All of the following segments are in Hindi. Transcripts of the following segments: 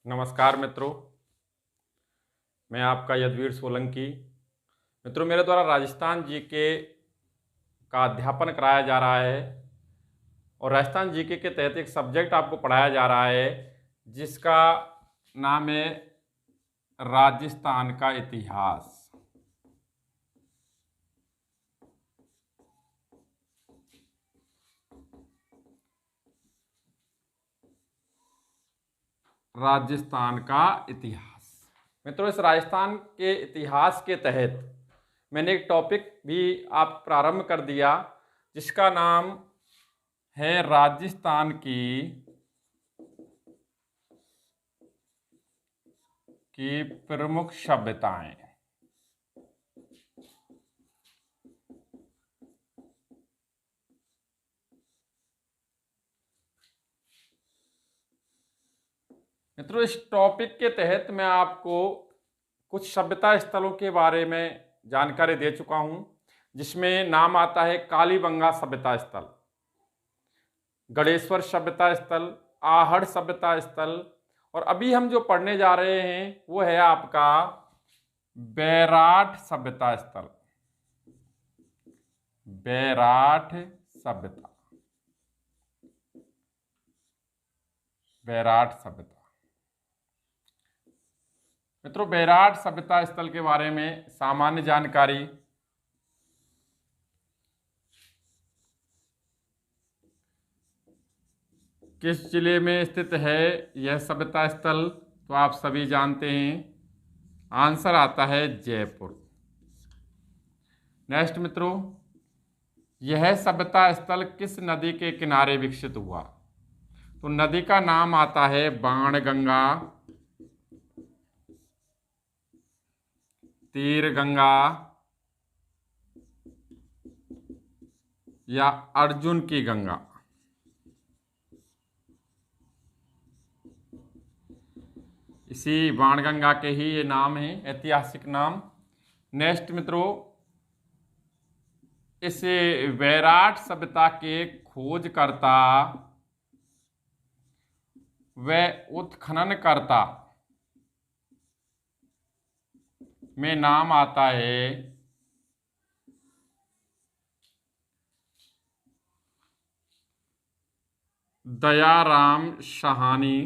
नमस्कार मित्रों, मैं आपका यदुवीर सोलंकी। मित्रों, मेरे द्वारा राजस्थान जीके का अध्यापन कराया जा रहा है और राजस्थान जीके के तहत एक सब्जेक्ट आपको पढ़ाया जा रहा है जिसका नाम है राजस्थान का इतिहास। राजस्थान का इतिहास। मित्रों, इस राजस्थान के इतिहास के तहत मैंने एक टॉपिक भी आप प्रारंभ कर दिया जिसका नाम है राजस्थान की प्रमुख सभ्यताएं। मित्रों, इस टॉपिक के तहत मैं आपको कुछ सभ्यता स्थलों के बारे में जानकारी दे चुका हूं, जिसमें नाम आता है कालीबंगा सभ्यता स्थल, गणेश्वर सभ्यता स्थल, आहड़ सभ्यता स्थल, और अभी हम जो पढ़ने जा रहे हैं वो है आपका बैराठ सभ्यता स्थल। बैराठ सभ्यता, बैराठ सभ्यता। मित्रों, बैराठ सभ्यता स्थल के बारे में सामान्य जानकारी। किस जिले में स्थित है यह सभ्यता स्थल, तो आप सभी जानते हैं, आंसर आता है जयपुर। नेक्स्ट मित्रों, यह सभ्यता स्थल किस नदी के किनारे विकसित हुआ, तो नदी का नाम आता है बाणगंगा, तीर गंगा या अर्जुन की गंगा। इसी बाणगंगा के ही ये नाम है, ऐतिहासिक नाम। नेक्स्ट मित्रों, इस बैराठ सभ्यता के खोजकर्ता व उत्खननकर्ता में नाम आता है दयाराम साहनी।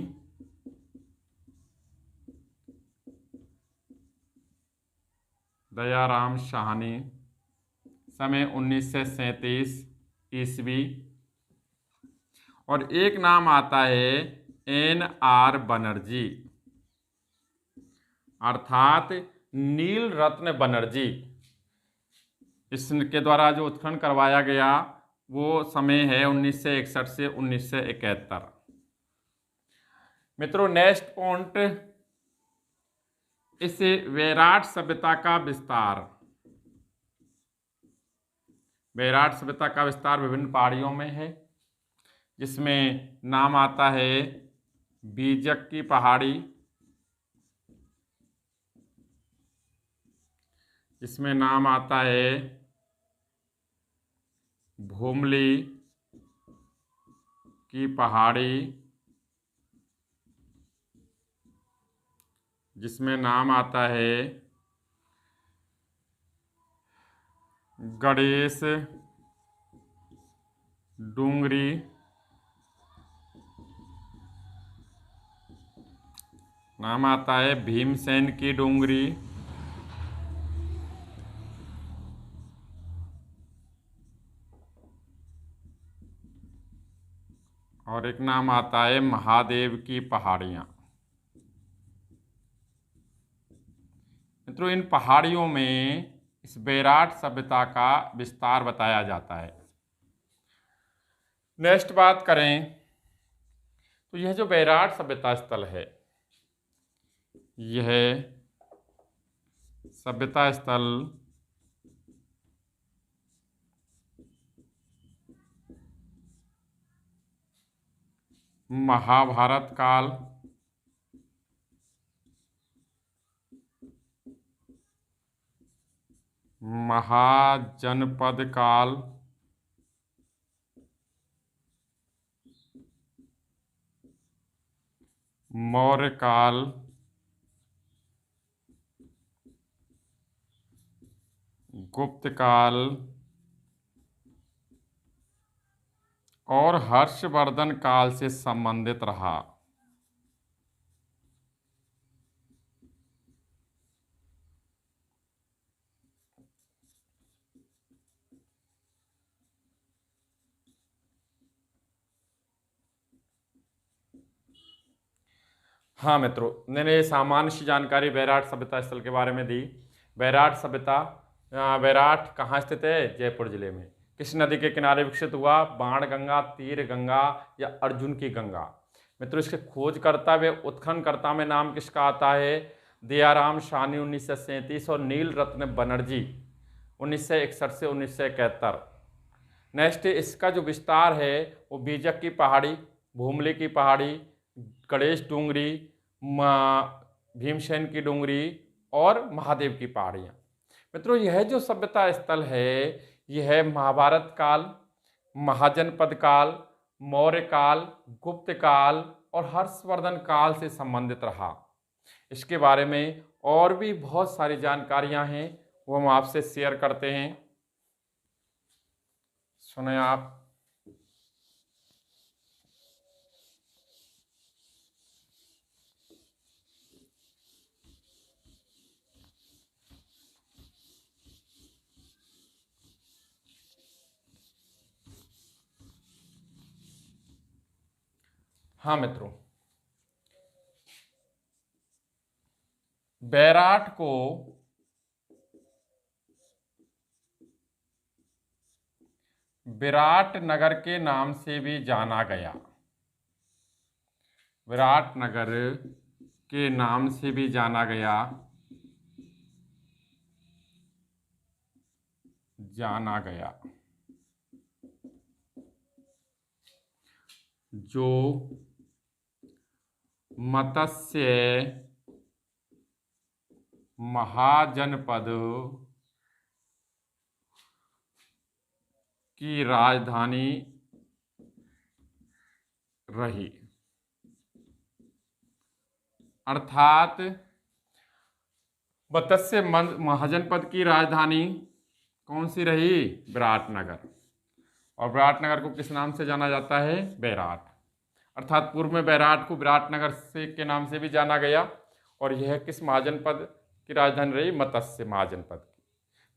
दयाराम साहनी, समय 1937 ईस्वी। और एक नाम आता है NR बनर्जी, अर्थात नील रत्न बनर्जी। इसके द्वारा जो उत्खनन करवाया गया वो समय है 1961 से 1971। मित्रों, नेक्स्ट पॉइंट, इस बैराठ सभ्यता का विस्तार। बैराठ सभ्यता का विस्तार विभिन्न पहाड़ियों में है, जिसमें नाम आता है बीजक की पहाड़ी, जिसमें नाम आता है भूमली की पहाड़ी, जिसमें नाम आता है गणेश डूंगरी, नाम आता है भीमसेन की डूंगरी, और एक नाम आता है महादेव की पहाड़ियाँ। मित्रों, इन पहाड़ियों में इस बैराठ सभ्यता का विस्तार बताया जाता है। नेक्स्ट बात करें तो यह जो बैराठ सभ्यता स्थल है, यह सभ्यता स्थल महाभारत काल, महाजनपद काल, मौर्य काल, गुप्त काल और हर्षवर्धन काल से संबंधित रहा। हाँ मित्रों, मैंने सामान्य सी जानकारी बैराट सभ्यता स्थल के बारे में दी। बैराट सभ्यता, बैराट कहाँ स्थित है? जयपुर जिले में। किस नदी के किनारे विकसित हुआ? बाणगंगा, तीर गंगा या अर्जुन की गंगा? मित्रों, इसके खोजकर्ता व उत्खननकर्ता में नाम किसका आता है? दयाराम साहनी 1937 और नील रत्न बनर्जी 1961 से 1971। नेक्स्ट, इसका जो विस्तार है वो बीजक की पहाड़ी, भूमली की पहाड़ी, गणेश डूंगरी, भीमसेन की डूंगरी और महादेव की पहाड़ियाँ। मित्रों, यह जो सभ्यता स्थल है यह महाभारत काल, महाजनपद काल, मौर्य काल, गुप्त काल और हर्षवर्धन काल से संबंधित रहा। इसके बारे में और भी बहुत सारी जानकारियां हैं, वो हम आपसे शेयर करते हैं। सुने आप। हाँ मित्रों, बैराट को विराट नगर के नाम से भी जाना गया। विराट नगर के नाम से भी जाना गया, जो मत्स्य महाजनपद की राजधानी रही। अर्थात मत्स्य महाजनपद की राजधानी कौन सी रही? विराटनगर। और विराटनगर को किस नाम से जाना जाता है? बैराट। अर्थात पूर्व में बैराट को विराटनगर से के नाम से भी जाना गया। और यह किस महाजनपद की राजधानी रही? मत्स्य महाजनपद की।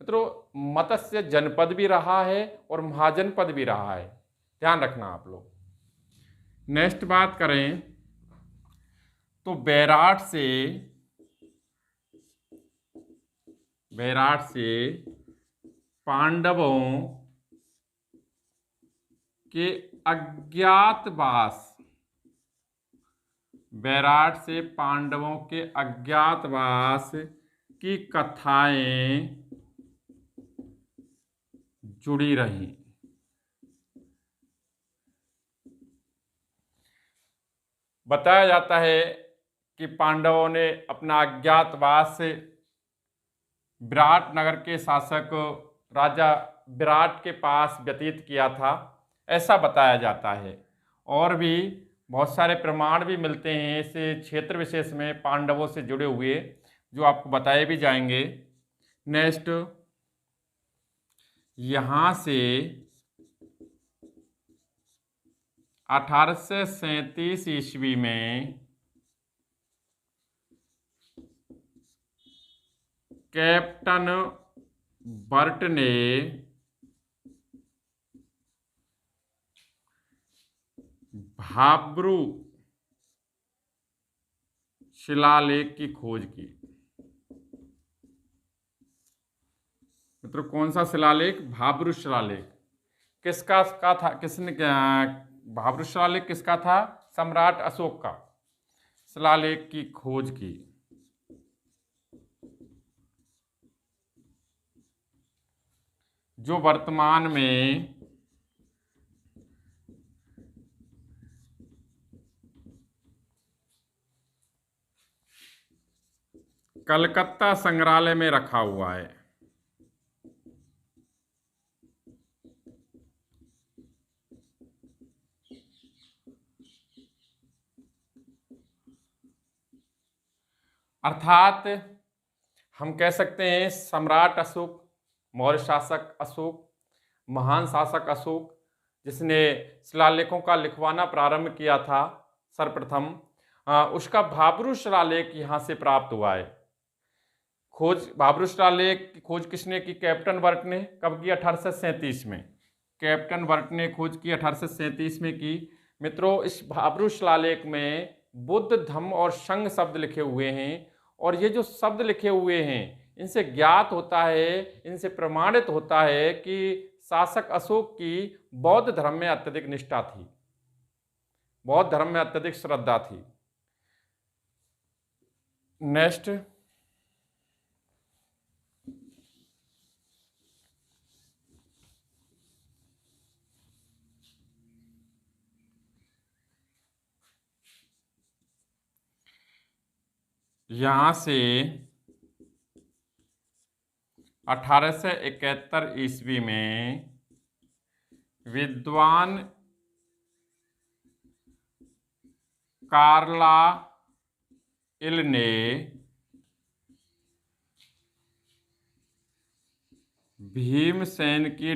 मित्रों, मत्स्य जनपद भी रहा है और महाजनपद भी रहा है, ध्यान रखना आप लोग। नेक्स्ट बात करें तो बैराट से पांडवों के अज्ञातवास, बैराट से पांडवों के अज्ञातवास की कथाएं जुड़ी रही। बताया जाता है कि पांडवों ने अपना अज्ञातवास विराट नगर के शासक राजा विराट के पास व्यतीत किया था, ऐसा बताया जाता है। और भी बहुत सारे प्रमाण भी मिलते हैं ऐसे क्षेत्र विशेष में पांडवों से जुड़े हुए, जो आपको बताए भी जाएंगे। नेक्स्ट, यहाँ से 1837 ईस्वी में कैप्टन बर्ट ने भाब्रू शिलालेख की खोज की। मित्रों, कौन सा शिलालेख? भाब्रू शिलालेख। किसका का था? भाब्रू शिलालेख किसका था? सम्राट अशोक का शिलालेख की खोज की। जो वर्तमान में कलकत्ता संग्रहालय में रखा हुआ है। अर्थात हम कह सकते हैं सम्राट अशोक, मौर्य शासक अशोक, महान शासक अशोक, जिसने शिलालेखों का लिखवाना प्रारंभ किया था सर्वप्रथम, उसका भाब्रू शिलालेख यहाँ से प्राप्त हुआ है। भाब्रू शिलालेख की खोज किसने की? कैप्टन बर्ट ने। कब की? 1837 में। कैप्टन बर्ट ने खोज की 1837 में की। मित्रों, इस भाब्रू शिलालेख में बुद्ध, धम्म और संघ शब्द लिखे हुए हैं, और ये जो शब्द लिखे हुए हैं इनसे ज्ञात होता है, इनसे प्रमाणित होता है कि शासक अशोक की बौद्ध धर्म में अत्यधिक निष्ठा थी, बौद्ध धर्म में अत्यधिक श्रद्धा थी। नेक्स्ट, यहां से 1871 ईस्वी में विद्वान कार्लाइल ने भीमसेन की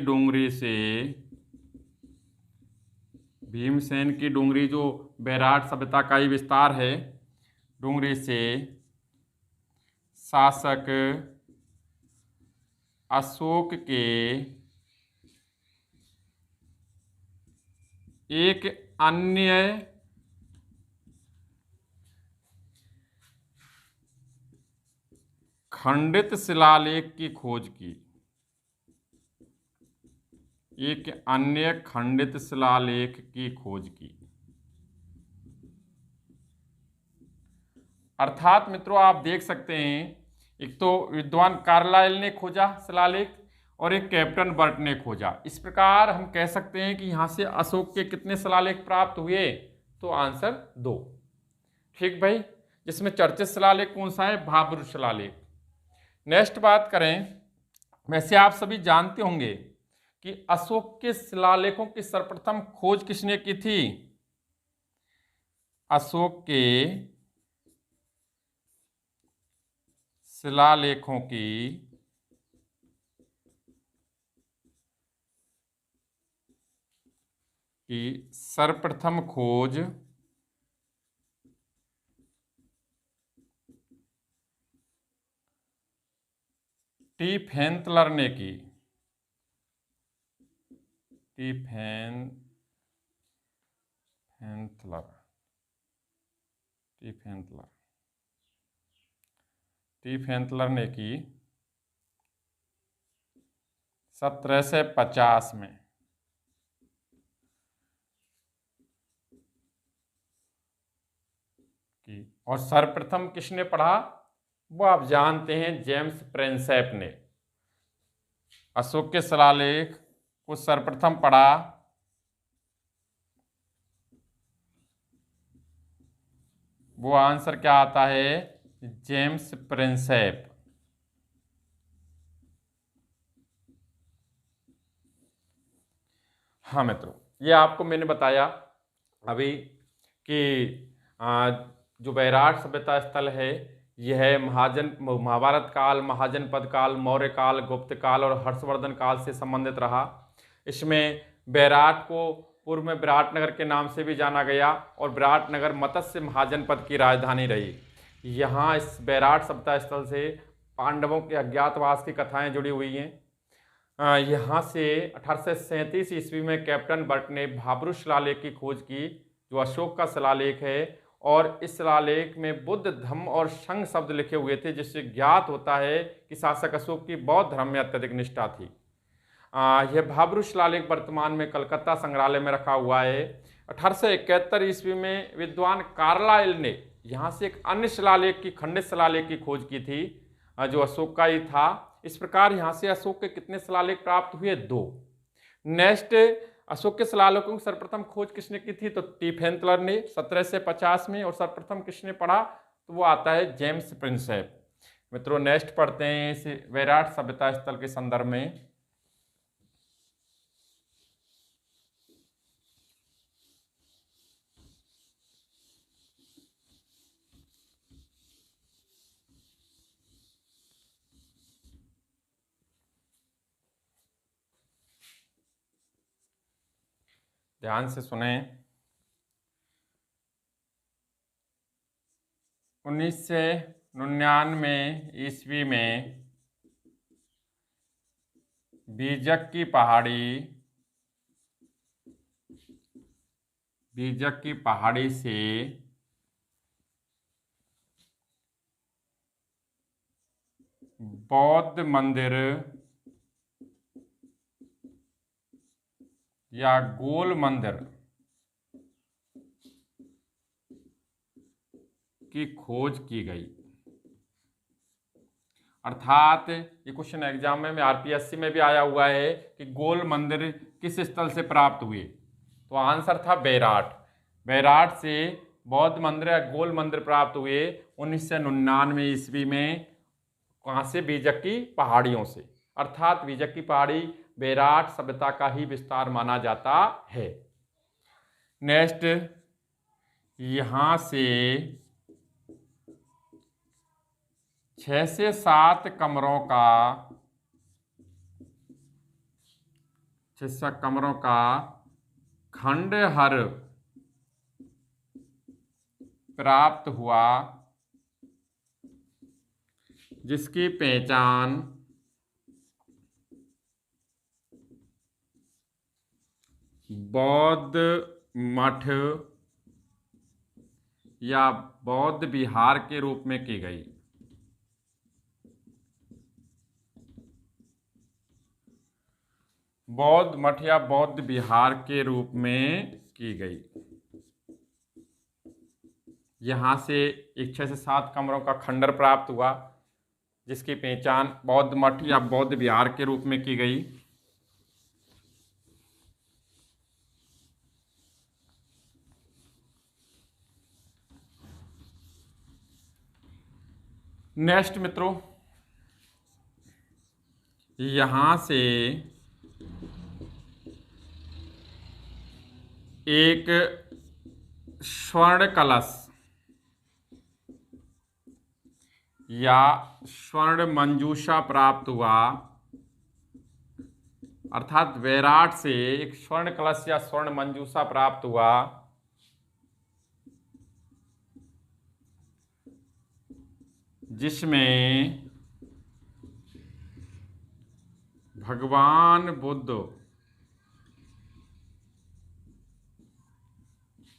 डूंगरी जो बैराट सभ्यता का ही विस्तार है, डूंगरी से शासक अशोक के एक अन्य खंडित शिलालेख की खोज की। एक अन्य खंडित शिलालेख की खोज की। अर्थात मित्रों, आप देख सकते हैं, एक तो विद्वान कार्लाइल ने खोजा शिलालेख और एक कैप्टन बर्ट ने खोजा। इस प्रकार हम कह सकते हैं कि यहां से अशोक के कितने शिलालेख प्राप्त हुए? तो आंसर 2। ठीक भाई, जिसमें चर्चित शिलालेख कौन सा है? भाब्रू शिलालेख। नेक्स्ट बात करें, वैसे आप सभी जानते होंगे कि अशोक के शिलालेखों की सर्वप्रथम खोज किसने की थी? अशोक के शिलालेखों की सर्वप्रथम खोज टी फेंथलर ने की। टी फेंथलर ने की 1750 में। और सर्वप्रथम किसने पढ़ा? वो आप जानते हैं, जेम्स प्रिंसेप ने अशोक के शिलालेख को सर्वप्रथम पढ़ा। वो आंसर क्या आता है? James Prinsep. हाँ मित्रों, ये आपको मैंने बताया अभी कि जो बैराट सभ्यता स्थल है यह महाभारत काल, महाजनपद काल, मौर्य काल, गुप्त काल और हर्षवर्धन काल से संबंधित रहा। इसमें बैराट को पूर्व में विराटनगर के नाम से भी जाना गया, और विराटनगर मत्स्य महाजनपद की राजधानी रही। यहाँ इस बैराट सभ्यता स्थल से पांडवों के अज्ञातवास की कथाएं जुड़ी हुई हैं। यहाँ से 1837 ईस्वी में कैप्टन बर्ट ने भाब्रू शिलालेख की खोज की, जो अशोक का शिलालेख है, और इस शिलालेख में बुद्ध, धम्म और संघ शब्द लिखे हुए थे, जिससे ज्ञात होता है कि शासक अशोक की बौद्ध धर्म में अत्यधिक निष्ठा थी। यह भाब्रू शिलालेख वर्तमान में कलकत्ता संग्रहालय में रखा हुआ है। 1871 ईस्वी में विद्वान कार्लाइल ने यहाँ से एक अन्य शिलालेख की, खंडित शिलालेख की खोज की थी, जो अशोक का ही था। इस प्रकार यहाँ से अशोक के कितने शिलालेख प्राप्त हुए? 2। नेक्स्ट, अशोक के शिलालेखों की सर्वप्रथम खोज किसने की थी? तो टी फेंथलर ने 1750 में, और सर्वप्रथम किसने पढ़ा? तो वो आता है जेम्स प्रिंसेप। मित्रों, नेक्स्ट पढ़ते हैं इस बैराट सभ्यता स्थल के संदर्भ में। ध्यान से सुने। 1999 ईस्वी में बीजक की पहाड़ी से बौद्ध मंदिर या गोल मंदिर की खोज की गई। अर्थात ये क्वेश्चन एग्जाम में आरपीएससी में भी आया हुआ है कि गोल मंदिर किस स्थल से प्राप्त हुए, तो आंसर था बैराट। बैराट से बौद्ध मंदिर या गोल मंदिर प्राप्त हुए 1999 ईस्वी में। कहाँ से? बीजक की पहाड़ियों से। अर्थात बीजक की पहाड़ी बैराट सभ्यता का ही विस्तार माना जाता है। नेक्स्ट, यहां से 6 से 7 कमरों का खंडहर प्राप्त हुआ, जिसकी पहचान बौद्ध मठ या बौद्ध विहार के रूप में की गई। बौद्ध मठ या बौद्ध विहार के रूप में की गई। यहां से 6 से 7 कमरों का खंडहर प्राप्त हुआ, जिसकी पहचान बौद्ध मठ या बौद्ध विहार के रूप में की गई। नेक्स्ट मित्रों, यहां से एक स्वर्ण कलश या स्वर्ण मंजूषा प्राप्त हुआ। अर्थात बैराट से एक स्वर्ण कलश या स्वर्ण मंजूषा प्राप्त हुआ, जिसमें भगवान बुद्ध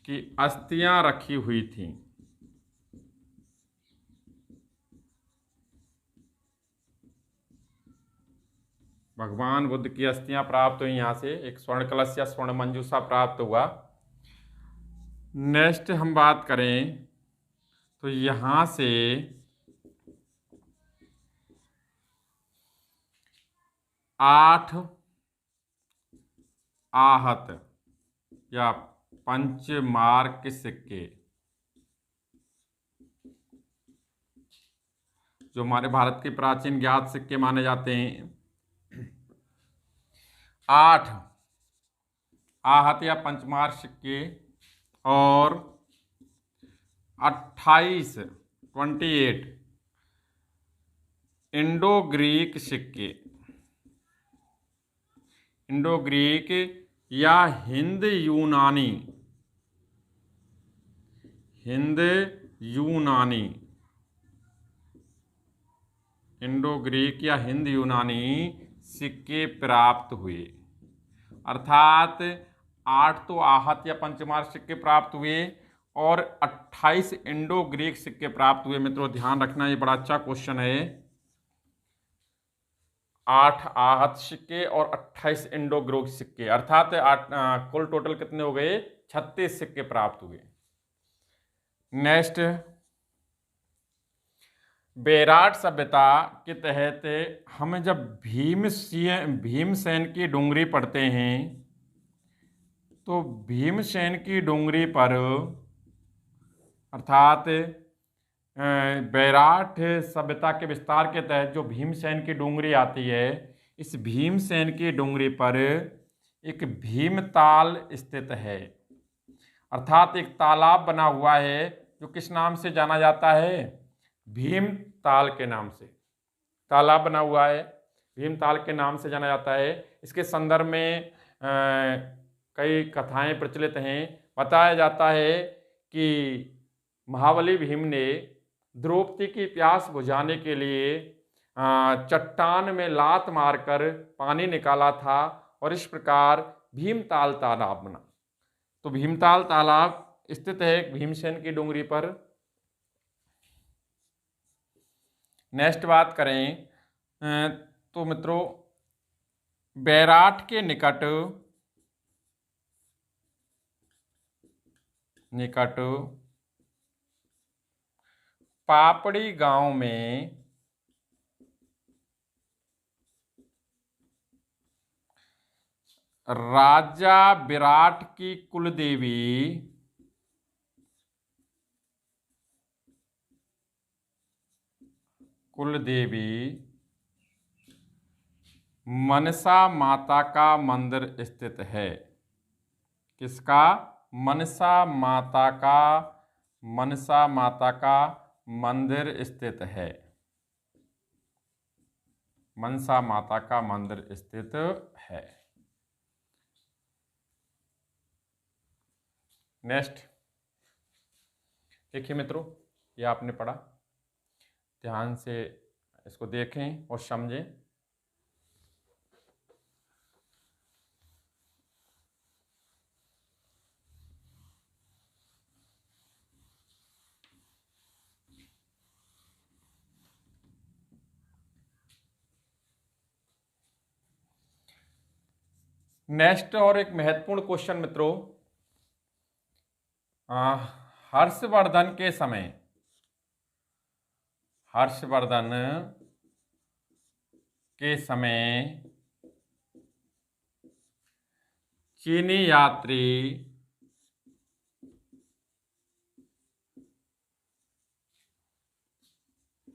की अस्थियां रखी हुई थीं। भगवान बुद्ध की अस्थियां प्राप्त हुई। यहां से एक स्वर्ण कलश या स्वर्ण मंजूषा प्राप्त हुआ। नेक्स्ट हम बात करें तो यहां से 8 आहत या पंचमार्क सिक्के, जो हमारे भारत के प्राचीन ज्ञात सिक्के माने जाते हैं, 8 आहत या पंचमार्क सिक्के और 28 इंडो ग्रीक सिक्के। इंडो ग्रीक या हिंद यूनानी इंडो ग्रीक या हिंद यूनानी सिक्के प्राप्त हुए। अर्थात 8 तो आहत या पंचमार्क सिक्के प्राप्त हुए और 28 इंडो ग्रीक सिक्के प्राप्त हुए। मित्रों ध्यान रखना, ये बड़ा अच्छा क्वेश्चन है। 8 आहत सिक्के और 28 इंडो ग्रीक सिक्के, अर्थात कुल टोटल कितने हो गए? 36 सिक्के प्राप्त हुए। नेक्स्ट, बैराट सभ्यता के तहत हम जब भीमसेन की डोंगरी पढ़ते हैं, तो भीमसेन की डोंगरी पर अर्थात बैराट सभ्यता के विस्तार के तहत जो भीमसेन की डोंगरी आती है, इस भीमसेन की डोंगरी पर एक भीमताल स्थित है। अर्थात एक तालाब बना हुआ है जो किस नाम से जाना जाता है? भीमताल के नाम से तालाब बना हुआ है, भीमताल के नाम से जाना जाता है। इसके संदर्भ में कई कथाएं प्रचलित हैं। बताया जाता है कि महाबली भीम ने द्रौपदी की प्यास बुझाने के लिए चट्टान में लात मारकर पानी निकाला था और इस प्रकार भीमताल तालाब बना। तो भीमताल तालाब स्थित है भीमसेन की डोंगरी पर। नेक्स्ट बात करें तो मित्रों, बैराठ के निकट पापड़ी गांव में राजा विराट की कुलदेवी मनसा माता का मंदिर स्थित है। किसका? मनसा माता का मंदिर स्थित है। मनसा माता का मंदिर स्थित है। नेक्स्ट देखिए मित्रों, ये आपने पढ़ा, ध्यान से इसको देखें और समझें। नेक्स्ट और एक महत्वपूर्ण क्वेश्चन मित्रों, हर्षवर्धन के समय चीनी यात्री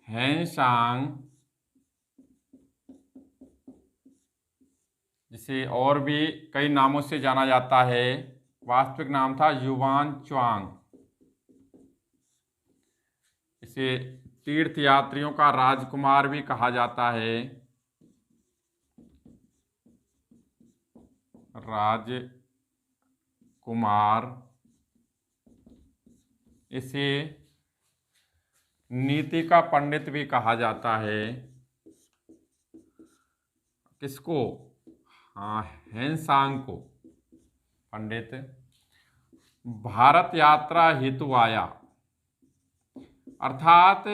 हेनसांग, जिसे और भी कई नामों से जाना जाता है, वास्तविक नाम था युवान च्वांग। इसे तीर्थयात्रियों का राजकुमार भी कहा जाता है। राजकुमार, इसे नीति का पंडित भी कहा जाता है। किसको? हाँ, हेनसांग को पंडित। भारत यात्रा हेतु आया, अर्थात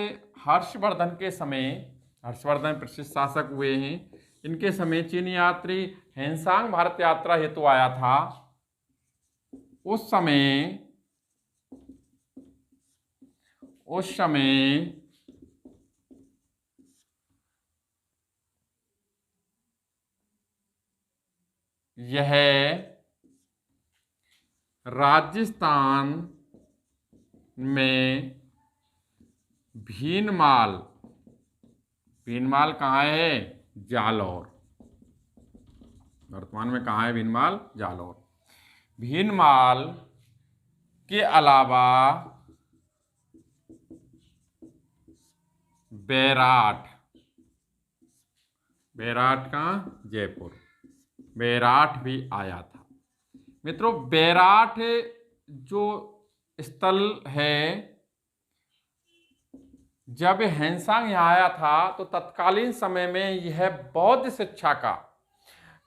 हर्षवर्धन के समय, हर्षवर्धन प्रसिद्ध शासक हुए हैं, इनके समय चीनी यात्री हेनसांग भारत यात्रा हेतु आया था। उस समय यह राजस्थान में भीनमाल कहाँ है? जालौर। वर्तमान में कहाँ है भीनमाल? जालौर। भीनमाल के अलावा बैराठ कहाँ? जयपुर। बैराठ भी आया था। मित्रों, बैराठ जो स्थल है, जब हेनसांग यहाँ आया था तो तत्कालीन समय में यह बौद्ध शिक्षा का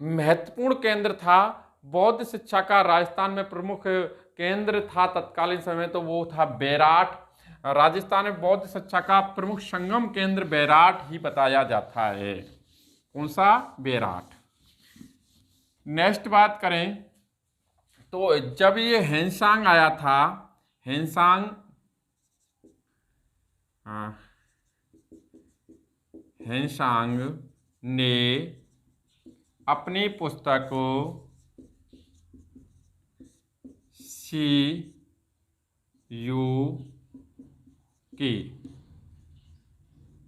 महत्वपूर्ण केंद्र था। बौद्ध शिक्षा का राजस्थान में प्रमुख केंद्र था तत्कालीन समय, तो वो था बैराठ। राजस्थान में बौद्ध शिक्षा का प्रमुख संगम केंद्र बैराठ ही बताया जाता है। कौन सा? बैराठ। नेक्स्ट बात करें तो जब ये हेनसांग आया था, हेनसांग ने अपनी पुस्तक सी यू की,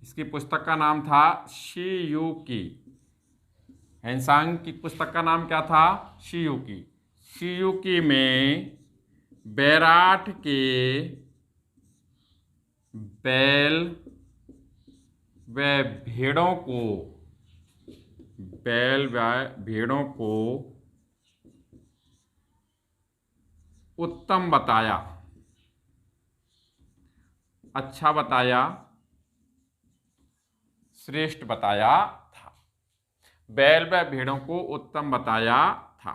इसकी पुस्तक का नाम था शी यू की। हेनसांग की पुस्तक का नाम क्या था? शी यू की। शी यू की में बैराठ के बैल व भेड़ों को उत्तम बताया, अच्छा बताया, श्रेष्ठ बताया था। बैल व भेड़ों को उत्तम बताया था।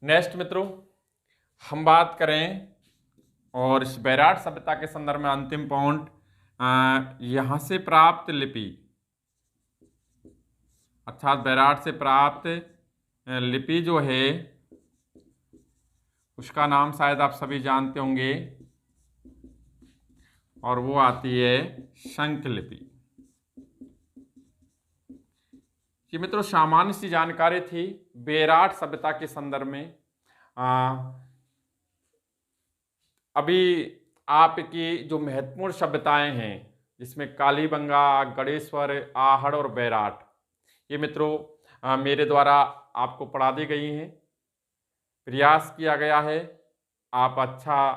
नेक्स्ट मित्रों, हम बात करें और इस बैराट सभ्यता के संदर्भ में अंतिम पॉइंट, यहां से प्राप्त लिपि, अर्थात बैराट से प्राप्त लिपि जो है उसका नाम शायद आप सभी जानते होंगे, और वो आती है शंख लिपि। ये मित्रों सामान्य सी जानकारी थी बैराट सभ्यता के संदर्भ में। अभी आपकी जो महत्वपूर्ण सभ्यताएं हैं जिसमें कालीबंगा, गणेश्वर, आहड़ और बैराट, ये मित्रों मेरे द्वारा आपको पढ़ा दी गई हैं। प्रयास किया गया है आप अच्छा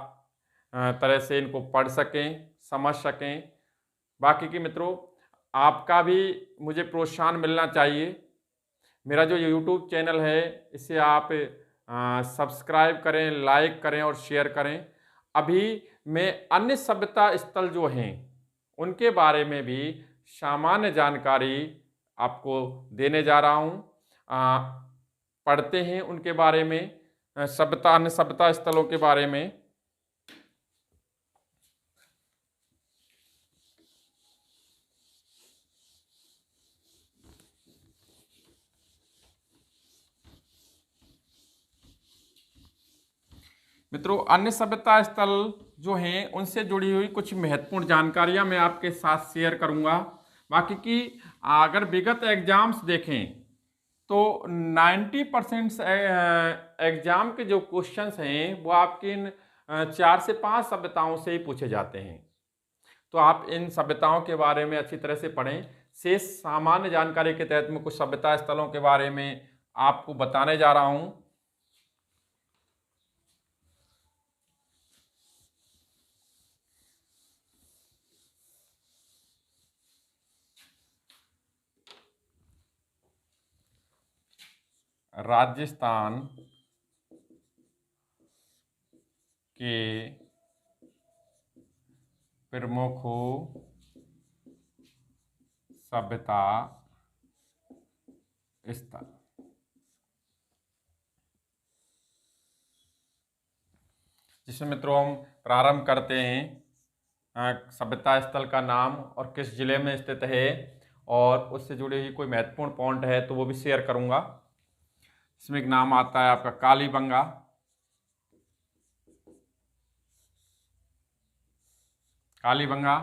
तरह से इनको पढ़ सकें, समझ सकें। बाकी की मित्रों आपका भी मुझे प्रोत्साहन मिलना चाहिए। मेरा जो यूट्यूब चैनल है इसे आप सब्सक्राइब करें, लाइक करें और शेयर करें। अभी मैं अन्य सभ्यता स्थल जो हैं उनके बारे में भी सामान्य जानकारी आपको देने जा रहा हूँ। पढ़ते हैं उनके बारे में, सभ्यता, अन्य सभ्यता स्थलों के बारे में। मित्रों अन्य सभ्यता स्थल जो हैं उनसे जुड़ी हुई कुछ महत्वपूर्ण जानकारियां मैं आपके साथ शेयर करूंगा। बाकी की अगर विगत एग्जाम्स देखें तो 90% एग्जाम के जो क्वेश्चंस हैं वो आपके इन 4 से 5 सभ्यताओं से ही पूछे जाते हैं। तो आप इन सभ्यताओं के बारे में अच्छी तरह से पढ़ें। शेष सामान्य जानकारी के तहत मैं कुछ सभ्यता स्थलों के बारे में आपको बताने जा रहा हूं। राजस्थान के प्रमुख सभ्यता स्थल, जिसमें मित्रों हम प्रारंभ करते हैं सभ्यता स्थल का नाम और किस जिले में स्थित है, और उससे जुड़ी हुई कोई महत्वपूर्ण पॉइंट है तो वो भी शेयर करूंगा। इसमें एक नाम आता है आपका कालीबंगा। कालीबंगा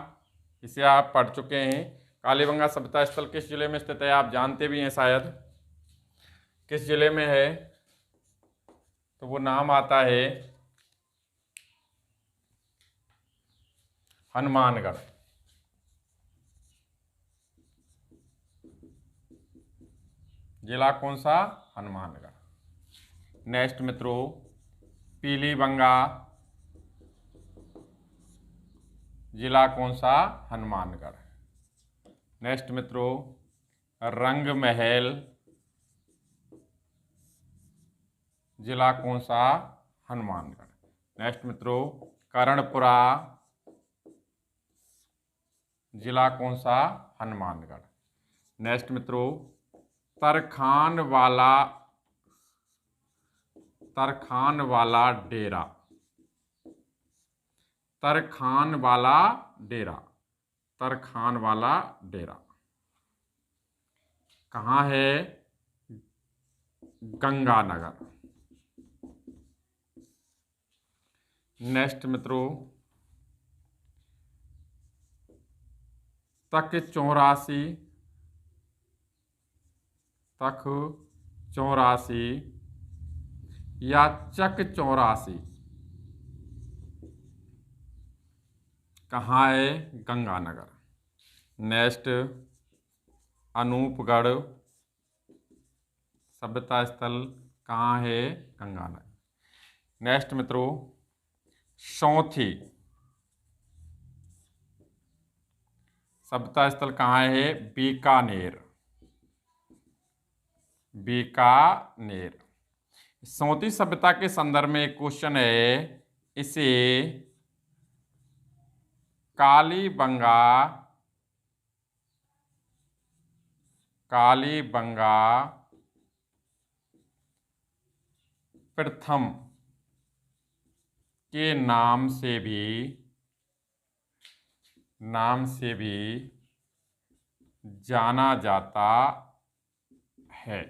इसे आप पढ़ चुके हैं। कालीबंगा सभ्यता स्थल किस जिले में स्थित है आप जानते भी हैं शायद। किस जिले में है तो वो नाम आता है हनुमानगढ़। जिला कौन सा? हनुमानगढ़। नेक्स्ट मित्रों पीलीबंगा, जिला कौन सा? हनुमानगढ़। नेक्स्ट मित्रों रंग महल, जिला कौन सा? हनुमानगढ़। नेक्स्ट मित्रों कर्णपुरा, जिला कौन सा? हनुमानगढ़। नेक्स्ट मित्रों तरखानवाला डेरा, तरखानवाला डेरा कहाँ है? गंगानगर। नेक्स्ट मित्रों तक 84 या चक 84 कहाँ है? गंगानगर। नेक्स्ट अनूपगढ़ सभ्यता स्थल कहाँ है? गंगानगर। नेक्स्ट मित्रों सौंथी सभ्यता स्थल कहाँ है? बीकानेर। बीकानेर। सोती सभ्यता के संदर्भ में एक क्वेश्चन है, इसे कालीबंगा प्रथम के नाम से भी जाना जाता है।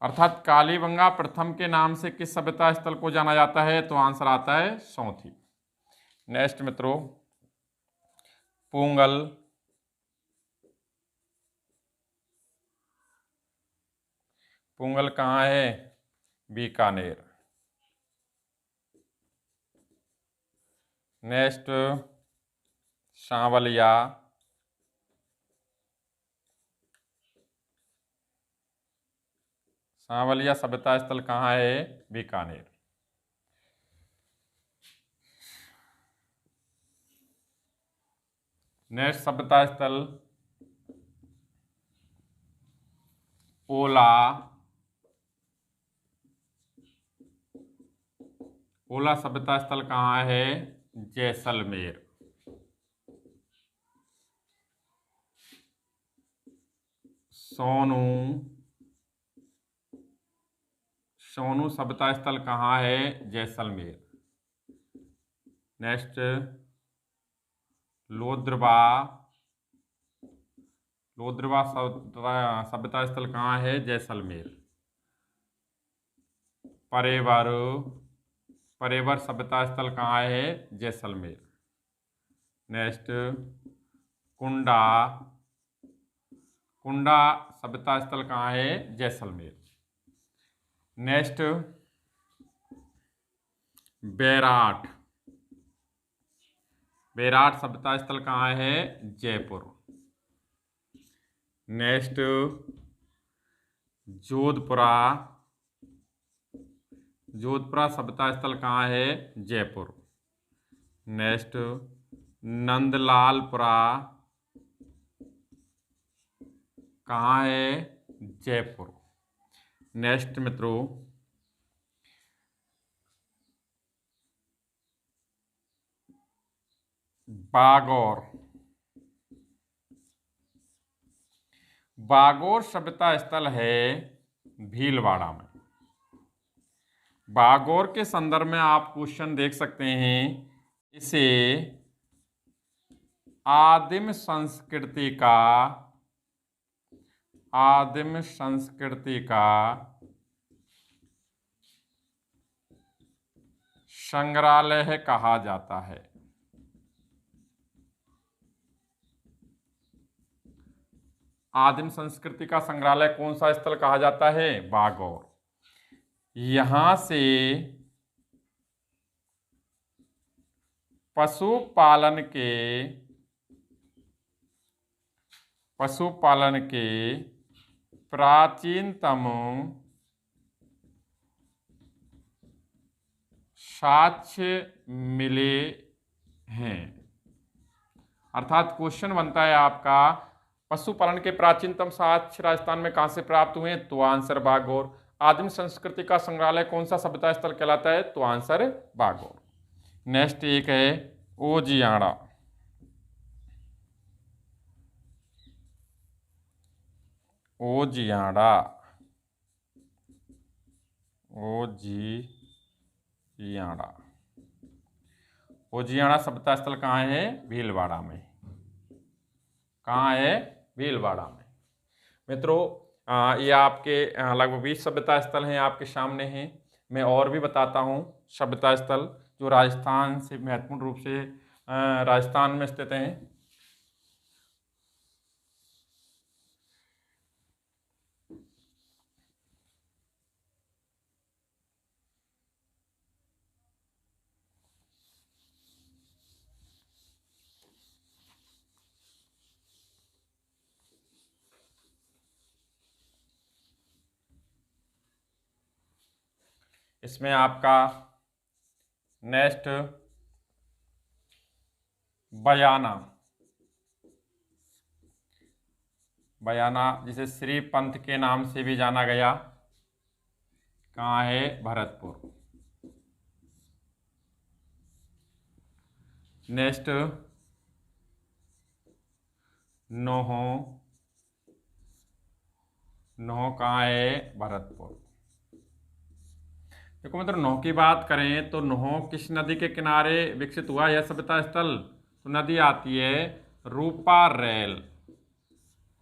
अर्थात कालीबंगा प्रथम के नाम से किस सभ्यता स्थल को जाना जाता है? तो आंसर आता है सौंथी। नेक्स्ट मित्रों, पूंगल। पूंगल कहाँ है? बीकानेर। नेक्स्ट, सांवलिया। सांवलिया सभ्यता स्थल कहाँ है? बीकानेर। नेक्स्ट सभ्यता स्थल ओला। ओला सभ्यता स्थल कहाँ है? जैसलमेर। सोनू। सोनू सभ्यता स्थल कहाँ है? जैसलमेर। नेक्स्ट, लोद्रवा। लोद्रवा सभ्यता स्थल कहाँ है? जैसलमेर। परेवर। परेवर सभ्यता स्थल कहाँ है? जैसलमेर। नेक्स्ट, कुंडा। कुंडा सभ्यता स्थल कहाँ है? जैसलमेर। नेक्स्ट, बैराट। बैराट सभ्यता स्थल कहाँ है? जयपुर। नेक्स्ट, जोधपुरा। जोधपुरा सभ्यता स्थल कहाँ है? जयपुर। नेक्स्ट, नंदलालपुरा कहाँ है? जयपुर। नेक्स्ट मित्रों, बागौर। बागौर सभ्यता स्थल है भीलवाड़ा में। बागौर के संदर्भ में आप क्वेश्चन देख सकते हैं, इसे आदिम संस्कृति का संग्रहालय कहा जाता है। आदिम संस्कृति का संग्रहालय कौन सा स्थल कहा जाता है? बागौर। यहां से पशुपालन के प्राचीनतम साक्ष्य मिले हैं। अर्थात क्वेश्चन बनता है आपका, पशुपालन के प्राचीनतम साक्ष्य राजस्थान में कहां से प्राप्त हुए? तो आंसर बागौर। आदिम संस्कृति का संग्रहालय कौन सा सभ्यता स्थल कहलाता है? तो आंसर बागौर। नेक्स्ट एक है ओजियाड़ा। ओजियाड़ा। ओजियाड़ा। ओजियाड़ा सभ्यता स्थल कहाँ है? भीलवाड़ा में। कहाँ है? भीलवाड़ा में। मित्रों, ये आपके लगभग 20 सभ्यता स्थल हैं आपके सामने हैं। मैं और भी बताता हूँ सभ्यता स्थल जो राजस्थान से महत्वपूर्ण रूप से राजस्थान में स्थित हैं। इसमें आपका नेक्स्ट बयाना। बयाना, जिसे श्री पंथ के नाम से भी जाना गया, कहाँ है? भरतपुर। नेक्स्ट, नोहो। नोहो कहाँ है? भरतपुर। देखो मतलब नोह की बात करें तो नोह किस नदी के किनारे विकसित हुआ यह सभ्यता स्थल? तो नदी आती है रूपारेल।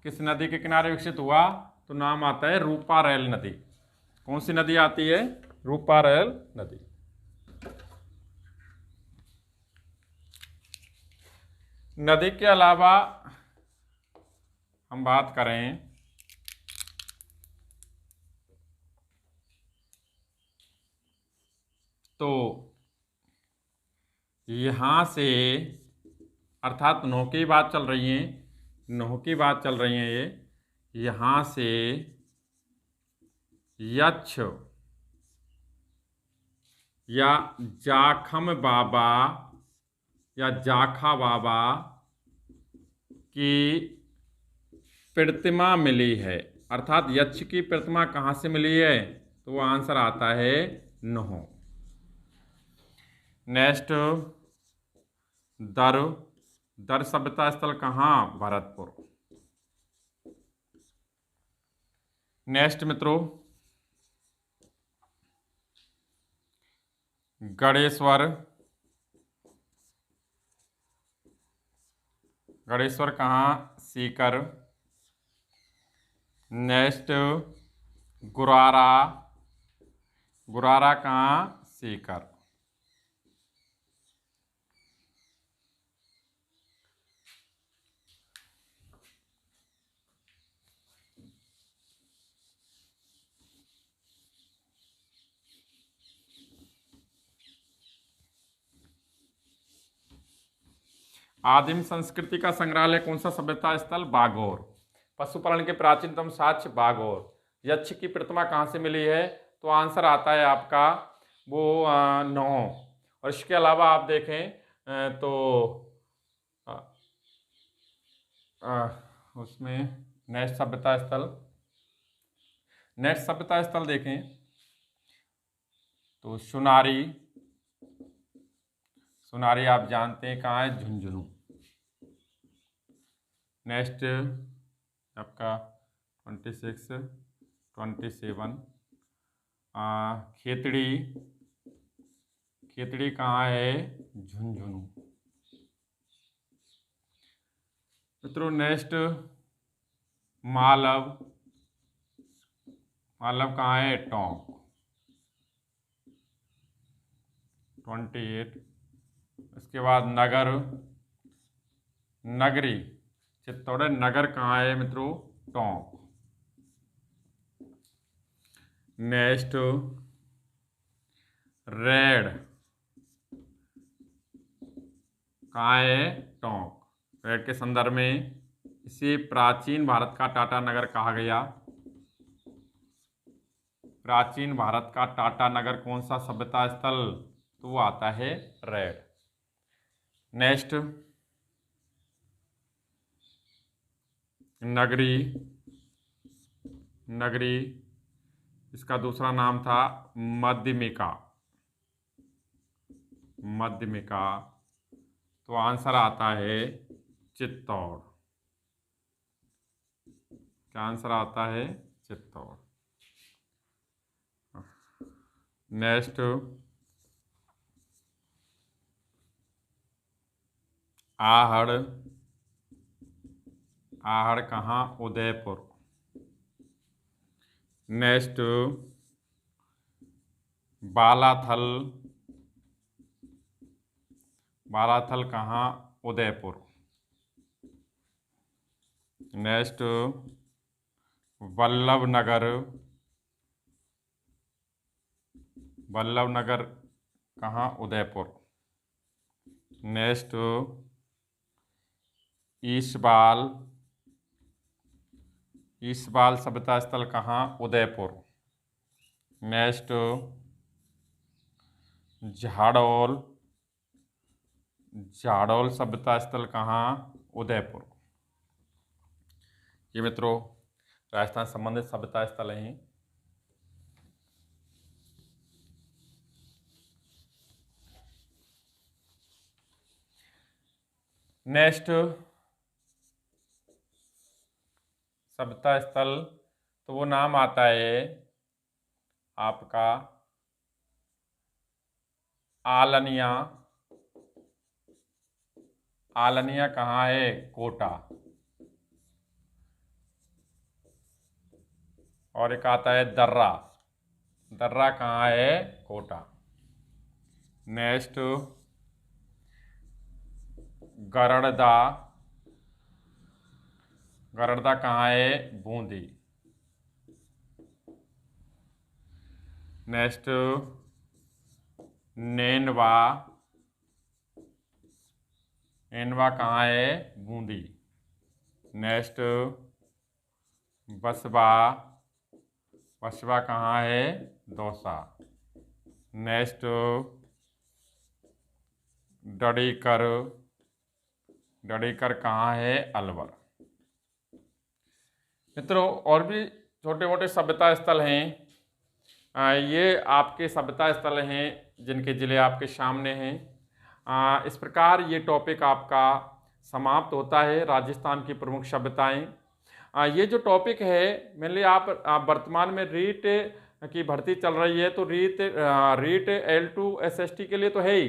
किस नदी के किनारे विकसित हुआ? तो नाम आता है रूपारेल नदी। कौन सी नदी आती है? रूपारेल नदी। नदी के अलावा हम बात करें तो यहाँ से, अर्थात नोह की बात चल रही है, नोह की बात चल रही है ये, यहाँ से यक्ष या जाखम बाबा या जाखा बाबा की प्रतिमा मिली है। अर्थात यक्ष की प्रतिमा कहाँ से मिली है? तो वो आंसर आता है नोह। नेक्स्ट, दर। दर सभ्यता स्थल कहाँ? भरतपुर। नेक्स्ट मित्रों, गणेश्वर। गणेश्वर कहाँ? सीकर। नेक्स्ट, गुरारा। गुरारा कहाँ? सीकर। आदिम संस्कृति का संग्रहालय कौन सा सभ्यता स्थल? बागौर। पशुपालन के प्राचीनतम साक्ष्य बागौर। यक्ष की प्रतिमा कहाँ से मिली है? तो आंसर आता है आपका वो नोह। और इसके अलावा आप देखें तो उसमें नेक्स्ट सभ्यता स्थल, नेक्स्ट सभ्यता स्थल देखें तो सुनारी। सुनारी आप जानते हैं कहाँ है? झुंझुनू। नेक्स्ट आपका 26, 27, खेतड़ी। खेतड़ी कहाँ है? झुंझुनू। मित्रों नेक्स्ट, मालव। मालव कहाँ है? टोंक। 28। इसके बाद नगर। नगरी, चित्तौड़ नगर कहाँ है मित्रों? टोंक। नेक्स्ट, रेड कहाँ है? टोंक। रेड के संदर्भ में इसे प्राचीन भारत का टाटा नगर कहा गया। प्राचीन भारत का टाटा नगर कौन सा सभ्यता स्थल? तो वो आता है रेड। नेक्स्ट, नगरी। नगरी, इसका दूसरा नाम था मध्यमिका। मध्यमिका। तो आंसर आता है चित्तौड़। क्या आंसर आता है? चित्तौड़। नेक्स्ट, आहड़। आहड़ कहाँ? उदयपुर। नेक्स्ट, बालाथल। बालाथल कहाँ? उदयपुर। नेक्स्ट, वल्लभ नगर। वल्लभ नगर कहाँ? उदयपुर। नेक्स्ट, ईसबाल। ईसबाल सभ्यता स्थल कहाँ? उदयपुर। नेक्स्ट, झाड़ोल। झाड़ोल सभ्यता स्थल कहाँ? उदयपुर। ये मित्रों राजस्थान संबंधित सभ्यता स्थल हैं। नेक्स्ट सभ्यता स्थल तो वो नाम आता है आपका आलनिया। आलनिया कहाँ है? कोटा। और एक आता है दर्रा। दर्रा कहाँ है? कोटा। नेक्स्ट गरड़दा। गरड़दा कहाँ है? बूंदी। नेक्स्ट नेनवा। नेनवा कहाँ है? बूंदी। नेक्स्ट बसवा। बसवा कहाँ है? दौसा। नेक्स्ट डडीकर। डडीकर कहाँ है? अलवर। मित्रों और भी छोटे मोटे सभ्यता स्थल हैं। ये आपके सभ्यता स्थल हैं जिनके ज़िले आपके सामने हैं। इस प्रकार ये टॉपिक आपका समाप्त होता है, राजस्थान की प्रमुख सभ्यताएं। ये जो टॉपिक है मेनली आप वर्तमान में रीट की भर्ती चल रही है, तो रीट L2 SST के लिए तो है ही,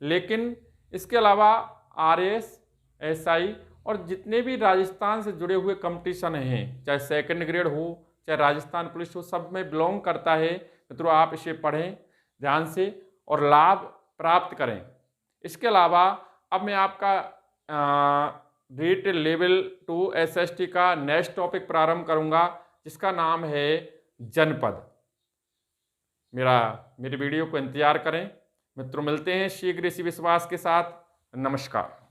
लेकिन इसके अलावा RS SI और जितने भी राजस्थान से जुड़े हुए कंपटीशन हैं, चाहे सेकंड ग्रेड हो चाहे राजस्थान पुलिस हो, सब में बिलोंग करता है। मित्रों आप इसे पढ़ें ध्यान से और लाभ प्राप्त करें। इसके अलावा अब मैं आपका रीट लेवल 2 SST का नेक्स्ट टॉपिक प्रारंभ करूंगा जिसका नाम है जनपद। मेरी वीडियो को इंतजार करें। मित्रों मिलते हैं शीघ्र इसी विश्वास के साथ। नमस्कार।